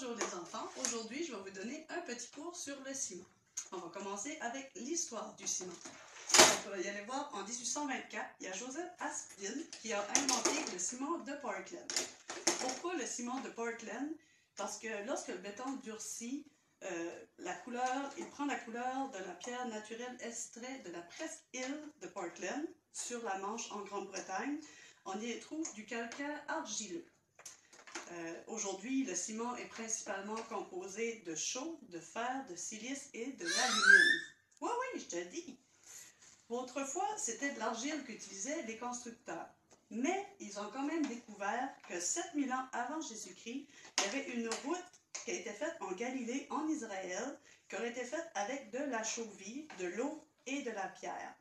Bonjour les enfants, aujourd'hui je vais vous donner un petit cours sur le ciment. On va commencer avec l'histoire du ciment. On va y aller voir, en 1824, il y a Joseph Aspdin qui a inventé le ciment de Portland. Pourquoi le ciment de Portland? Parce que lorsque le béton durcit, il prend la couleur de la pierre naturelle extraite de la presqu'île de Portland, sur la Manche en Grande-Bretagne. On y trouve du calcaire argileux. Aujourd'hui, le ciment est principalement composé de chaux, de fer, de silice et de l'alumine. Oui, je te dis. Autrefois, c'était de l'argile qu'utilisaient les constructeurs. Mais ils ont quand même découvert que 7000 ans avant Jésus-Christ, il y avait une route qui a été faite en Galilée, en Israël, qui aurait été faite avec de la chaux vive, de l'eau et de la pierre.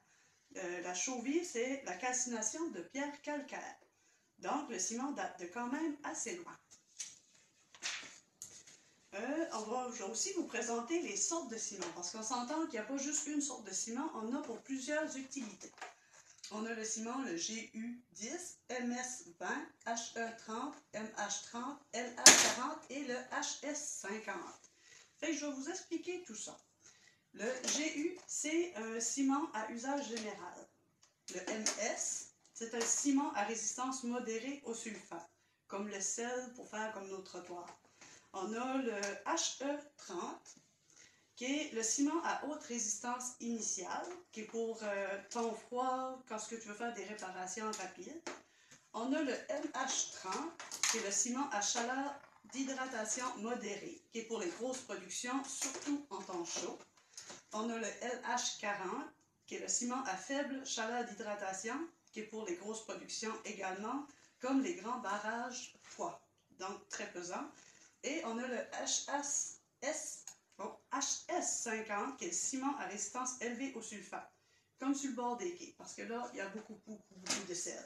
La chaux vive, c'est la calcination de pierres calcaires. Donc, le ciment date de quand même assez loin. Je vais aussi vous présenter les sortes de ciment, parce qu'on s'entend qu'il n'y a pas juste une sorte de ciment, on en a pour plusieurs utilités. On a le ciment, le GU10, MS20, HE30, MH30, LH40 et le HS50. Fait que je vais vous expliquer tout ça. Le GU, c'est un ciment à usage général. Le MS, c'est un ciment à résistance modérée au sulfate, comme le sel pour faire comme nos trottoirs. On a le HE30, qui est le ciment à haute résistance initiale, qui est pour temps froid, quand tu veux faire des réparations rapides. On a le MH30, qui est le ciment à chaleur d'hydratation modérée, qui est pour les grosses productions, surtout en temps chaud. On a le LH40, qui est le ciment à faible chaleur d'hydratation, qui est pour les grosses productions également, comme les grands barrages froids, donc très pesants. Et on a le HS50, qui est le ciment à résistance élevée au sulfate, comme sur le bord des quais, parce que là, il y a beaucoup de sel.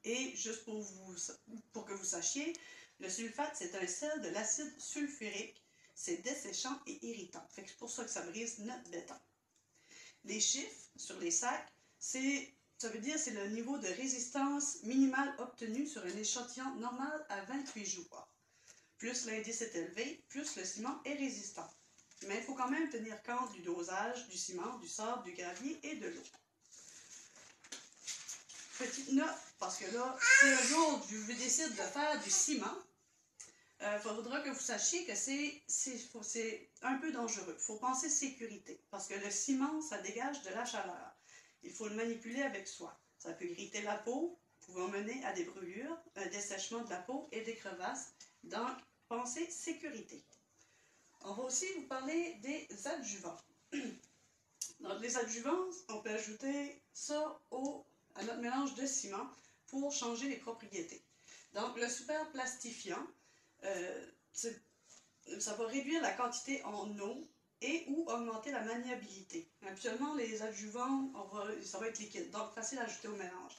Et juste pour que vous sachiez, le sulfate, c'est un sel de l'acide sulfurique. C'est desséchant et irritant. C'est pour ça que ça brise notre béton. Les chiffres sur les sacs, ça veut dire c'est le niveau de résistance minimale obtenu sur un échantillon normal à 28 jours. Plus l'indice est élevé, plus le ciment est résistant. Mais il faut quand même tenir compte du dosage du ciment, du sable, du gravier et de l'eau. Petite note, parce que là, si un jour vous décidez de faire du ciment, il faudra que vous sachiez que c'est un peu dangereux. Il faut penser sécurité, parce que le ciment, ça dégage de la chaleur. Il faut le manipuler avec soin. Ça peut irriter la peau, pouvant mener à des brûlures, un dessèchement de la peau et des crevasses. Donc, pensez sécurité. On va aussi vous parler des adjuvants. Donc, les adjuvants, on peut ajouter ça à notre mélange de ciment pour changer les propriétés. Donc, le super plastifiant, ça va réduire la quantité en eau et ou augmenter la maniabilité. Habituellement, les adjuvants, ça va être liquide, donc facile à ajouter au mélange.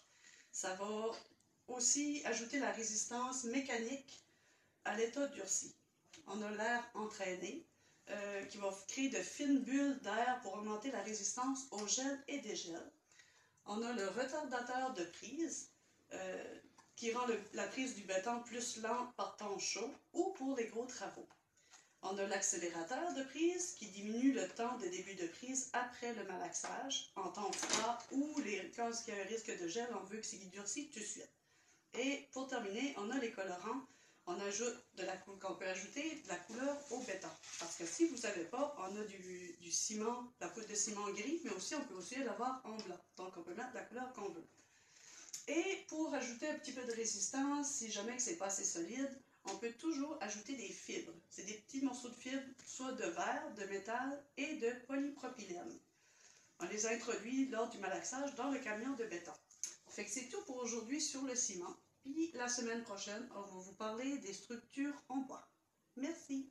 Ça va aussi ajouter la résistance mécanique à l'état durci. On a l'air entraîné, qui va créer de fines bulles d'air pour augmenter la résistance au gel et dégel. On a le retardateur de prise, qui rend la prise du béton plus lente par temps chaud ou pour les gros travaux. On a l'accélérateur de prise qui diminue le temps de début de prise après le malaxage, en temps froid ou quand il y a un risque de gel, on veut que c'est durci tout de suite. Et pour terminer, on a les colorants. On peut ajouter de la couleur au béton. Parce que si vous ne savez pas, on a du ciment, la poudre de ciment gris, mais aussi on peut aussi l'avoir en blanc. Donc on peut mettre la couleur qu'on veut. Et pour ajouter un petit peu de résistance, si jamais que c'est pas assez solide, on peut toujours ajouter des fibres. C'est des petits morceaux de fibres, soit de verre, de métal et de polypropylène. On les introduit lors du malaxage dans le camion de béton. Fait que c'est tout pour aujourd'hui sur le ciment. Puis la semaine prochaine, on va vous parler des structures en bois. Merci.